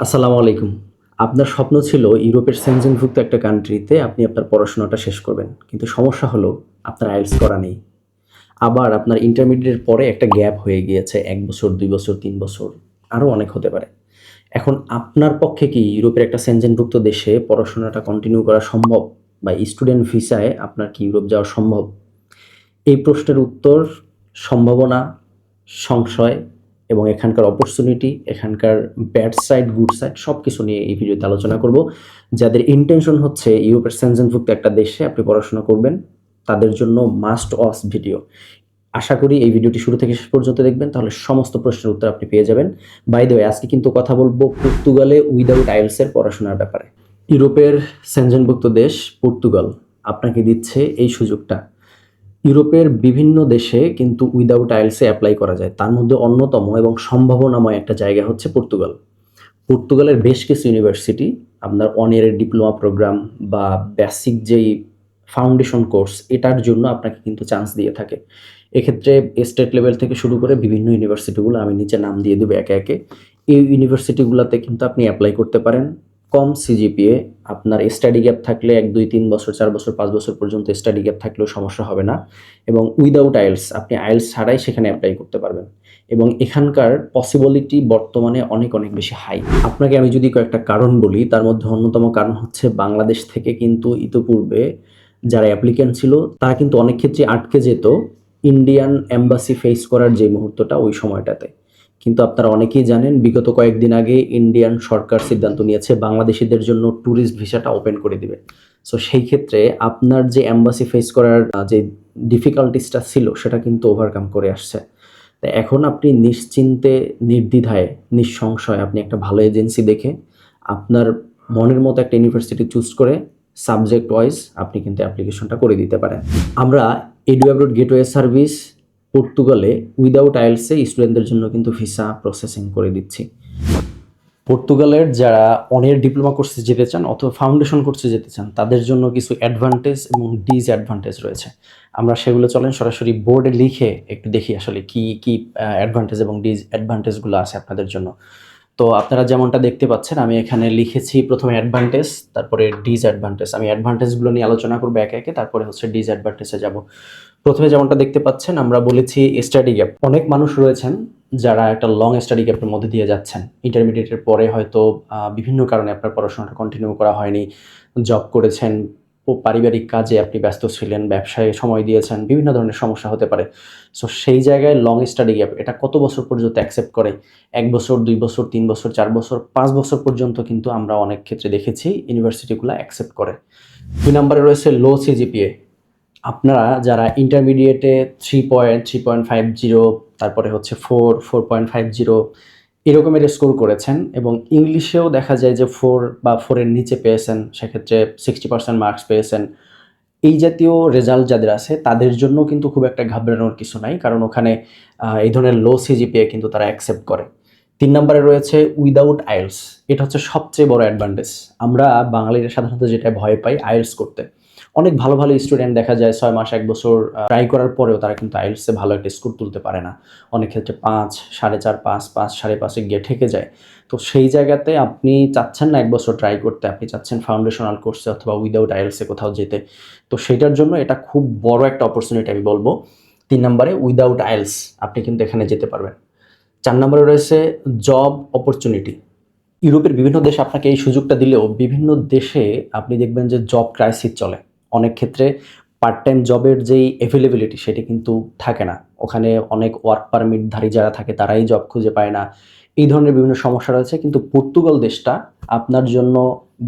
আসসালামু আলাইকুম। আপনার স্বপ্ন ছিল ইউরোপের সেনজেনভুক্ত একটা কান্ট্রিতে আপনি আপনার পড়াশোনাটা শেষ করবেন। কিন্তু সমস্যা হলো আপনার আইএলটিএস করা নেই। আবার আপনার ইন্টারমিডিয়েটের পরে একটা গ্যাপ হয়ে গিয়েছে ১ বছর, ২ বছর, ৩ বছর, আরও অনেক হতে পারে। এখন আপনার পক্ষে কি ইউরোপের একটা সেনজেনভুক্ত দেশে পড়াশোনাটা কন্টিনিউ করা সম্ভব? বা স্টুডেন্ট ভিসায় আপনার কি ইউরোপ যাওয়া সম্ভব? এই প্রশ্নের উত্তর, সম্ভাবনা, সংশয় এবং এখানকার অপরচুনিটি, এখানকার ব্যাড সাইড, গুড সাইড সবকিছু নিয়ে এই ভিডিওতে আলোচনা করব। যাদের ইনটেনশন হচ্ছে ইউরোপের সেনজেনভুক্ত একটা দেশে আপনি পড়াশোনা করবেন, তাদের জন্য মাস্ট ওয়াচ ভিডিও। আশা করি এই ভিডিওটি শুরু থেকে শেষ পর্যন্ত দেখবেন, তাহলে সমস্ত প্রশ্নের উত্তর আপনি পেয়ে যাবেন। বাই দ্য ওয়ে, আজকে কিন্তু কথা বলবো পর্তুগালে উইদাউট আইএলটিএস এর পড়াশোনার ব্যাপারে। ইউরোপের সেনজেনভুক্ত দেশ পর্তুগাল আপনাকে দিচ্ছে এই সুযোগটা। ইউরোপের বিভিন্ন দেশে কিন্তু উইদাউট আইএলটিএস অ্যাপ্লাই করা যায়। তার মধ্যে অন্যতম এবং সম্ভাবনাময় একটা জায়গা হচ্ছে পর্তুগাল। পর্তুগালের বেশ কিছু ইউনিভার্সিটি আপনার 1 ইয়ারের ডিপ্লোমা প্রোগ্রাম বা বেসিক যেই ফাউন্ডেশন কোর্স এটার জন্য আপনাকে কিন্তু চান্স দিয়ে থাকে। এক্ষেত্রে স্টেট লেভেল থেকে শুরু করে বিভিন্ন ইউনিভার্সিটিগুলো আমি নিচে নাম দিয়ে দেবো একে একে। এই ইউনিভার্সিটিগুলোতে কিন্তু আপনি অ্যাপ্লাই করতে পারেন। কম সিজিপিএ, আপনার স্টাডি গ্যাপ থাকলে ১, ২, ৩ বছর, ৪ বছর, ৫ বছর পর্যন্ত স্টাডি গ্যাপ থাকলেও সমস্যা হবে না। এবং উইদাউট আইএলটিএস আপনি আইএলটিএস ছাড়াই সেখানে অ্যাপ্লাই করতে পারবেন। এবং এখানকার পসিবিলিটি বর্তমানে অনেক অনেক বেশি হাই। আপনাকে আমি যদি কয়েকটা কারণ বলি, তার মধ্যে অন্যতম কারণ হচ্ছে বাংলাদেশ থেকে কিন্তু ইতোপূর্বে যারা অ্যাপ্লিক্যান্ট ছিল তারা কিন্তু অনেক ক্ষেত্রে আটকে যেত ইন্ডিয়ান এম্বাসি ফেস করার যে মুহূর্তটা ওই সময়টাতে। কিন্তু আপনারা অনেকেই জানেন বিগত কয়েকদিন আগে ইন্ডিয়ান সরকার সিদ্ধান্ত নিয়েছে বাংলাদেশিদের জন্য ট্যুরিস্ট ভিসাটা ওপেন করে দিবে। সো সেই ক্ষেত্রে আপনার যে এম্বাসি ফেস করার যে ডিফিকাল্টিসটা ছিল সেটা কিন্তু ওভারকাম করে আসছে। তো এখন আপনি নিশ্চিন্তে, নির্দ্বিধায়, নিঃসংশয়ে আপনি একটা ভালো এজেন্সি দেখে আপনার মনের মতো একটা ইউনিভার্সিটি চুজ করে সাবজেক্ট ওয়াইজ আপনি কিন্তু অ্যাপ্লিকেশনটা করে দিতে পারেন। আমরা এডু অ্যাব্রড গেটওয়ে সার্ভিস পর্তুগালে উইদাউট আইএলটিএসে স্টুডেন্টদের জন্য কিন্তু ভিসা প্রসেসিং করে দিচ্ছি। পর্তুগালের যারা অনের ডিপ্লোমা কোর্সে যেতে চান অথবা ফাউন্ডেশন কোর্সে যেতে চান তাদের জন্য কিছু অ্যাডভান্টেজ এবং ডিসঅ্যাডভান্টেজ রয়েছে। আমরা সেগুলো চলেন সরাসরি বোর্ডে লিখে একটু দেখি আসলে কি কি অ্যাডভান্টেজ এবং ডিসঅ্যাডভান্টেজগুলো আছে আপনাদের জন্য। তো আপনারা যেমনটা দেখতে পাচ্ছেন আমি এখানে লিখেছি প্রথমে অ্যাডভান্টেজ, তারপরে ডিসঅ্যাডভান্টেজ। আমি অ্যাডভান্টেজগুলো নিয়ে আলোচনা করবো একে একে, তারপরে হচ্ছে ডিসঅ্যাডভান্টেজে যাব। প্রথমে যেমনটা দেখতে পাচ্ছেন আমরা বলেছি স্টাডি গ্যাপ। অনেক মানুষ রয়েছেন যারা একটা লং স্টাডি গ্যাপের মধ্যে দিয়ে যাচ্ছেন। ইন্টারমিডিয়েটের পরে হয়তো বিভিন্ন কারণে আপনার পড়াশোনাটা কন্টিনিউ করা হয়নি, জব করেছেন, পারিবারিক কাজে আপনি ব্যস্ত ছিলেন, ব্যবসায় সময় দিয়েছেন, বিভিন্ন ধরনের সমস্যা হতে পারে। সো সেই জায়গায় লং স্টাডি গ্যাপ এটা কত বছর পর্যন্ত অ্যাকসেপ্ট করে? ১ বছর, ২ বছর, ৩ বছর, ৪ বছর, ৫ বছর পর্যন্ত কিন্তু আমরা অনেক ক্ষেত্রে দেখেছি ইউনিভার্সিটিগুলো অ্যাকসেপ্ট করে। ২ নম্বরে রয়েছে লো সিজিপিএ। আপনারা যারা ইন্টারমিডিয়েটে 3.50, তারপরে হচ্ছে 4.50 এরকমের স্কোর করেছেন এবং ইংলিশেও দেখা যায় যে 4 বা 4 এর নিচে পেয়েছেন, সেক্ষেত্রে 60% মার্কস পেয়েছেন। এই জাতীয় রেজাল্ট যাদের আছে তাদের জন্য কিন্তু খুব একটা ঘাবড়ানোর কিছু নাই, কারণ ওখানে এই ধরনের লো সিজিপিএ কিন্তু তারা অ্যাকসেপ্ট করে। ৩ নম্বরে রয়েছে উইদাউট আইএলটিএস। এটা হচ্ছে সবচেয়ে বড় অ্যাডভান্টেজ। আমরা বাঙালিরা সাধারণত যেটা ভয় পাই আইএলটিএস করতে। অনেক ভালো ভালো স্টুডেন্ট দেখা যায় ৬ মাস ১ বছর ট্রাই করার পরেও তারা কিন্তু আইএলটিএসে ভালো একটা স্কোর তুলতে পারে না। অনেক ক্ষেত্রে ৫, ৪.৫, ৫, ৫.৫ গিয়ে ঠেকে যায়। তো সেই জায়গাতে আপনি চাচ্ছেন না ১ বছর ট্রাই করতে, আপনি চাচ্ছেন ফাউন্ডেশনাল কোর্সে অথবা উইদাউট আইএলটিএসে কোথাও যেতে। তো সেটার জন্য এটা খুব বড় একটা অপরচুনিটি আমি বলবো। ৩ নম্বরে উইদাউট আইএলটিএস আপনি কিন্তু এখানে যেতে পারবেন। ৪ নম্বরে রয়েছে জব অপরচুনিটি। ইউরোপের বিভিন্ন দেশ আপনাকে এই সুযোগটা দিলেও বিভিন্ন দেশে আপনি দেখবেন যে জব ক্রাইসিস চলে। অনেক ক্ষেত্রে পার্ট টাইম জবের যেই অ্যাভেলেবিলিটি সেটি কিন্তু থাকে না। ওখানে অনেক ওয়ার্ক পারমিটধারী যারা থাকে তারাই জব খুঁজে পায় না। এই ধরনের বিভিন্ন সমস্যা রয়েছে, কিন্তু পর্তুগাল দেশটা আপনার জন্য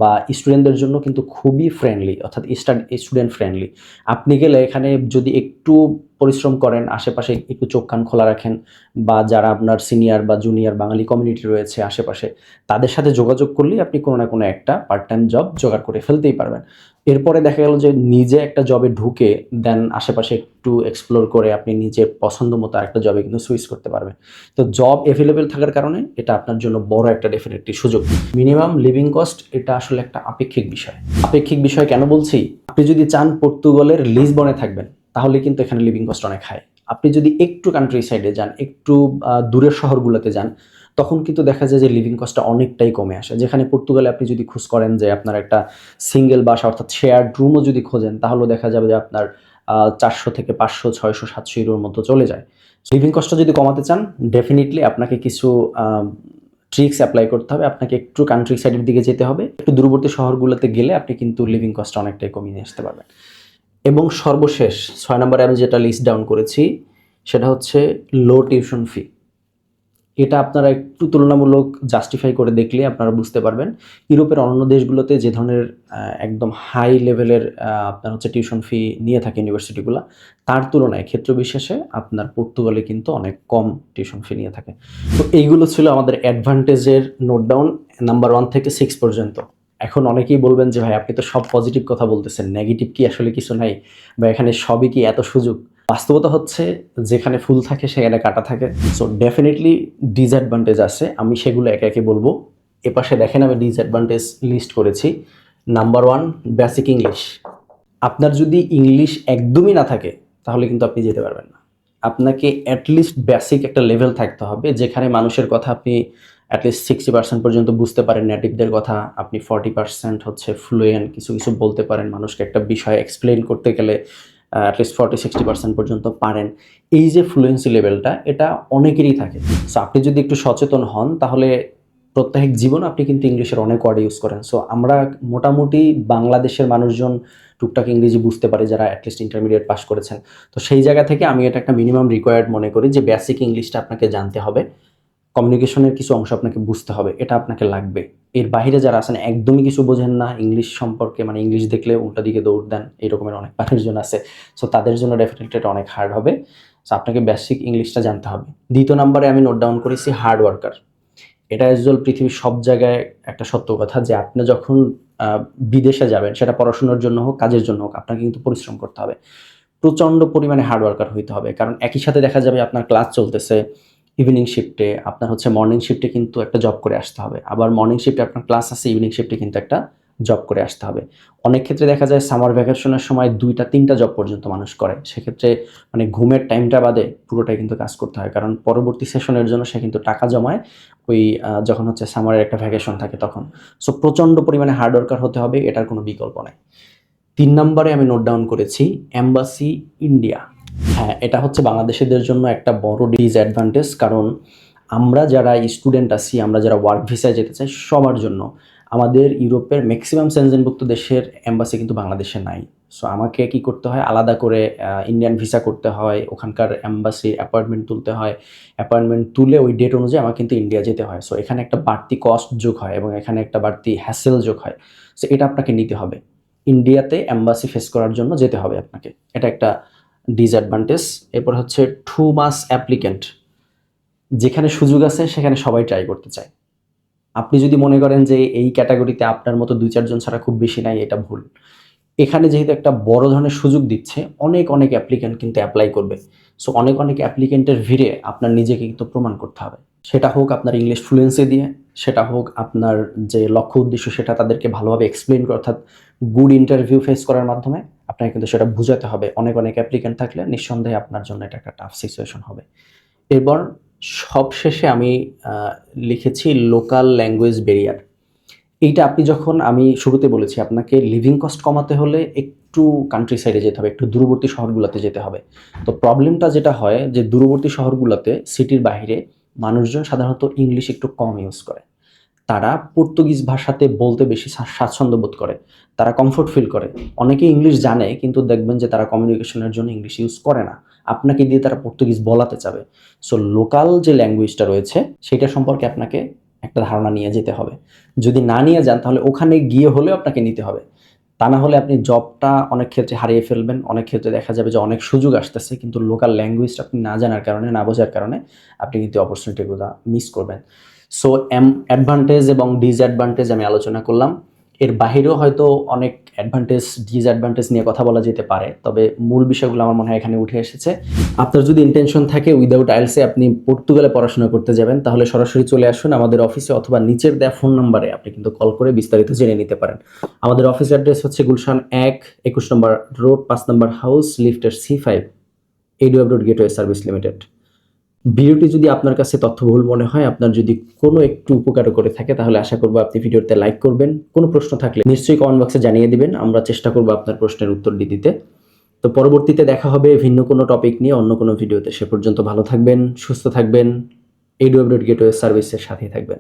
বা স্টুডেন্টদের জন্য কিন্তু খুবই ফ্রেন্ডলি, অর্থাৎ স্টুডেন্ট ফ্রেন্ডলি। আপনি গেলে এখানে যদি একটু পরিশ্রম করেন, আশেপাশে একটু চোখ কান খোলা রাখেন, বা যারা আপনার সিনিয়র বা জুনিয়র বাঙালি কমিউনিটি রয়েছে আশেপাশে তাদের সাথে যোগাযোগ করলেই আপনি কোনো না কোনো একটা পার্ট টাইম জব জোগাড় করে ফেলতেই পারবেন। এরপরে দেখা গেল যে নিজে একটা জবে ঢুকে দেন আশেপাশে একটু এক্সপ্লোর করে আপনি নিজের পছন্দ মতো আরেকটা জবে কিন্তু সুইচ করতে পারবেন। তো জব অ্যাভেলেবেল থাকার কারণে এটা আপনার জন্য বড় একটা ডেফিনেটলি সুযোগ। মিনিমাম লিভিং কস্ট এটা আসলে একটা আপেক্ষিক বিষয়। আপেক্ষিক বিষয় কেন বলছি? আপনি যদি চান পর্তুগালের লিসবনে থাকবেন তাহলে কিন্তু এখানে লিভিং কস্ট অনেক হাই। আপনি যদি একটু কান্ট্রি সাইডে যান, একটু দূরের শহরগুলোতে যান, তখন কিন্তু দেখা যায় যে লিভিং কস্টটা অনেকটাই কমে আসে। যেখানে পর্তুগালে আপনি যদি খোঁজ করেন যে আপনার একটা সিঙ্গেল বাসা অর্থাৎ শেয়ার্ড রুমও যদি খোঁজেন, তাহলেও দেখা যাবে যে আপনার 400 থেকে 500, 600, 700 ইউরোর মতো চলে যায়। লিভিং কস্টটা যদি কমাতে চান, ডেফিনিটলি আপনাকে কিছু ট্রিক্স অ্যাপ্লাই করতে হবে। আপনাকে একটু কান্ট্রি সাইডের দিকে যেতে হবে। একটু দূরবর্তী শহরগুলোতে গেলে আপনি কিন্তু লিভিং কস্টটা অনেকটাই কমিয়ে নিয়ে আসতে পারবেন। এবং সর্বশেষ 6 নম্বরে আমি যেটা লিস্ট ডাউন করেছি, সেটা হচ্ছে লো টিউশন ফি। এটা আপনারা একটু তুলনামূলক জাস্টিফাই করে দেখলে আপনারা বুঝতে পারবেন ইউরোপের অন্যান্য দেশগুলোতে যে ধরনের একদম হাই লেভেলের আপনার হচ্ছে টিউশন ফি নিয়ে থাকে ইউনিভার্সিটিগুলো, তার তুলনায় ক্ষেত্র বিশেষে আপনার পর্তুগালে কিন্তু অনেক কম টিউশন ফি নিয়ে থাকে। তো এইগুলো ছিল আমাদের অ্যাডভান্টেজের নোট ডাউন নাম্বার 1 থেকে 6 পর্যন্ত। এখন অনেকেই বলবেন যে ভাই আপনি তো সব পজিটিভ কথা বলতেছেন, নেগেটিভ কি আসলে কিছু নাই, বা এখানে সবই কি এত সুযোগ? বাস্তবতা হচ্ছে যেখানে ফুল থাকে সেখানে কাঁটা থাকে। সো ডেফিনেটলি ডিসঅ্যাডভান্টেজ আছে, আমি সেগুলো একে একে বলবো। এপাশে দেখেন আমি ডিসঅ্যাডভান্টেজ লিস্ট করেছি। Number 1, basic English. আপনার যদি ইংলিশ একদমই না থাকে তাহলে কিন্তু আপনি যেতে পারবেন না। আপনাকে অ্যাটলিস্ট বেসিক একটা লেভেল থাকতে হবে, যেখানে মানুষের কথা আপনি অ্যাটলিস্ট 60% পর্যন্ত বুঝতে পারেন, নেটিভদের কথা আপনি 40% হচ্ছে ফ্লুয়েন্ট, কিছু কিছু বলতে পারেন, মানুষকে একটা বিষয় এক্সপ্লেন করতে গেলে অ্যাটলিস্ট 40-60% পর্যন্ত পারেন। এই যে ফ্লুয়েন্সি লেভেলটা, এটা অনেকেরই থাকে। সো আপনি যদি একটু সচেতন হন তাহলে প্রত্যেক জীবন আপনি কিন্তু ইংলিশের অনেক ওয়ার্ড ইউজ করেন। সো আমরা মোটামুটি বাংলাদেশের মানুষজন টুকটাক ইংরেজি বুঝতে পারি যারা অ্যাটলিস্ট ইন্টারমিডিয়েট পাস করেছেন। তো সেই জায়গা থেকে আমি এটা একটা মিনিমাম রিকোয়ার্ড মনে করি যে বেসিক ইংলিশটা আপনাকে জানতে হবে, কমিউনিকেশনের কিছু অংশ আপনাকে বুঝতে হবে, এটা আপনাকে লাগবে। এর বাইরে যারা আছেন একদমই কিছু বোঝেন না ইংলিশ সম্পর্কে, মানে ইংলিশ দেখলে উল্টা দিকে দৌড় দেন, এরকমের অনেক মানুষজন আছে। সো তাদের জন্য ডেফিনেটলি এটা অনেক হার্ড হবে। সো আপনাকে বেসিক ইংলিশটা জানতে হবে। দ্বিতীয় নম্বরে আমি নোট ডাউন করেছি হার্ড ওয়ার্কার। এটা অ্যাজ পৃথিবীর সব জায়গায় একটা সত্য কথা যে আপনি যখন বিদেশে যাবেন, সেটা পড়াশোনার জন্য হোক, কাজের জন্য হোক, আপনাকে কিন্তু পরিশ্রম করতে হবে। প্রচণ্ড পরিমাণে হার্ড ওয়ার্কার হইতে হবে। কারণ একই সাথে দেখা যাবে আপনার ক্লাস চলতেছে, ইভিনিং শিফটে আপনার হচ্ছে মর্নিং শিফটে কিন্তু একটা জব করে আসতে হবে। আবার মর্নিং শিফটে আপনার ক্লাস আছে, ইভিনিং শিফটে কিন্তু একটা জব করে আসতে হবে। অনেক ক্ষেত্রে দেখা যায় সামার ভ্যাকেশনের সময় 2টা-3টা জব পর্যন্ত মানুষ করে। সেক্ষেত্রে মানে ঘুমের টাইমটা বাদে পুরোটাই কিন্তু কাজ করতে হয়। কারণ পরবর্তী সেশনের জন্য সে কিন্তু টাকা জমায় ওই যখন হচ্ছে সামারের একটা ভ্যাকেশন থাকে তখন। সো প্রচণ্ড পরিমাণে হার্ড ওয়ার্কার হতে হবে, এটার কোনো বিকল্প নাই। 3 নম্বরে আমি নোট ডাউন করেছি এম্বাসি ইন্ডিয়া। হ্যাঁ, এটা হচ্ছে বাংলাদেশিদের জন্য একটা বড় ডিসঅ্যাডভান্টেজ। কারণ আমরা যারা স্টুডেন্ট আছি, আমরা যারা ওয়ার্ক ভিসায় যেতে চাই, সবার জন্য আমাদের ইউরোপের ম্যাক্সিমাম সেনজেনভুক্ত দেশের এম্বাসি কিন্তু বাংলাদেশে নাই। সো আমাকে কি করতে হয়, আলাদা করে ইন্ডিয়ান ভিসা করতে হয়, ওখানকার এম্বাসি অ্যাপয়েন্টমেন্ট তুলতে হয়, অ্যাপয়েন্টমেন্ট তুলে ওই ডেট অনুযায়ী আমার কিন্তু ইন্ডিয়া যেতে হয়। সো এখানে একটা বাড়তি কস্ট যোগ হয় এবং এখানে একটা বাড়তি হ্যাসেল যোগ হয়। সো এটা আপনাকে নিতে হবে। ইন্ডিয়াতে এম্বাসি ফেস করার জন্য যেতে হবে আপনাকে, এটা একটা ডিসঅ্যাডভান্টেজ। এরপর হচ্ছে টু মাস অ্যাপ্লিক্যান্ট। যেখানে সুযোগ আছে সেখানে সবাই ট্রাই করতে চায়। আপনি যদি মনে করেন যে এই ক্যাটাগরিতে আপনার মতো 2-4 জন ছাড়া খুব বেশি নাই, এটা ভুল। এখানে যেহেতু একটা বড় ধরনের সুযোগ দিচ্ছে, অনেক অনেক অ্যাপ্লিক্যান্ট কিন্তু অ্যাপ্লাই করবে। সো অনেক অনেক অ্যাপ্লিক্যান্টের ভিড়ে আপনার নিজেকে কিন্তু প্রমাণ করতে হবে। সেটা হোক আপনার ইংলিশ ফ্লুয়েন্সি দিয়ে, সেটা হোক আপনার যে লক্ষ্য উদ্দেশ্য সেটা তাদেরকে ভালোভাবে এক্সপ্লেন করে, অর্থাৎ গুড ইন্টারভিউ ফেস করার মাধ্যমে আপনাকে কিন্তু সেটা বুঝাতে হবে। অনেক অনেক অ্যাপ্লিক্যান্ট থাকলে নিঃসন্দেহে আপনার জন্য এটা একটা টাফ সিচুয়েশন হবে। এরপর সবশেষে আমি লিখেছি লোকাল ল্যাঙ্গুয়েজ ব্যারিয়ার। এইটা আপনি যখন, আমি শুরুতে বলেছি আপনাকে লিভিং কস্ট কমাতে হলে একটু কান্ট্রি সাইডে যেতে হবে, একটু দূরবর্তী শহরগুলোতে যেতে হবে। তো প্রবলেমটা যেটা হয় যে দূরবর্তী শহরগুলোতে, সিটির বাইরে মানুষজন সাধারণত ইংলিশ একটু কম ইউজ করে। তারা পর্তুগিজ ভাষাতে বলতে বেশি স্বাচ্ছন্দ্য বোধ করে, তারা কমফোর্ট ফিল করে। অনেকে ইংলিশ জানে কিন্তু দেখবেন যে তারা কমিউনিকেশনের জন্য ইংলিশ ইউজ করে না, আপনাকে দিয়ে তারা পর্তুগিজ বলাতে চাবে। সো লোকাল যে ল্যাঙ্গুয়েজটা রয়েছে সেটা সম্পর্কে আপনাকে একটা ধারণা নিয়ে যেতে হবে। যদি না নিয়ে যান তাহলে ওখানে গিয়ে হলেও আপনাকে নিতে হবে। তা না হলে আপনি জবটা অনেক ক্ষেত্রে হারিয়ে ফেলবেন। অনেক ক্ষেত্রে দেখা যাবে যে অনেক সুযোগ আসতেছে কিন্তু লোকাল ল্যাঙ্গুয়েজটা আপনি না জানার কারণে, না বোঝার কারণে আপনি কিন্তু অপরচুনিটিগুলো মিস করবেন। সো অ্যাডভান্টেজ এবং ডিসঅ্যাডভান্টেজ আমি আলোচনা করলাম। এর বাহিরেও হয়তো অনেক অ্যাডভান্টেজ ডিসঅ্যাডভান্টেজ নিয়ে কথা বলা যেতে পারে, তবে মূল বিষয়গুলো আমার মনে হয় এখানে উঠে এসেছে। আপনার যদি ইন্টেনশন থাকে উইদাউট আইএলসে আপনি পর্তুগালে পড়াশোনা করতে যাবেন, তাহলে সরাসরি চলে আসুন আমাদের অফিসে, অথবা নিচের দেওয়া ফোন নাম্বারে আপনি কিন্তু কল করে বিস্তারিত জেনে নিতে পারেন। আমাদের অফিস অ্যাড্রেস হচ্ছে গুলশান 1, 21 নম্বর রোড, 5 নম্বর হাউস, লিফটের C5, AWR gateway service limited. ভিডিওটি যদি আপনার কাছে তথ্যবহুল মনে হয়, আপনার যদি কোনো একটু উপকার করে থাকে, তাহলে আশা করব আপনি ভিডিওতে লাইক করবেন। কোনো প্রশ্ন থাকলে নিশ্চয়ই কমেন্ট বক্সে জানিয়ে দিবেন। আমরা চেষ্টা করব আপনার প্রশ্নের উত্তর দিতে। তো পরবর্তীতে দেখা হবে ভিন্ন কোনো টপিক নিয়ে অন্য কোনো ভিডিওতে। সে পর্যন্ত ভালো থাকবেন, সুস্থ থাকবেন। AWS গেটওয়ে সার্ভিসের সাথেই থাকবেন।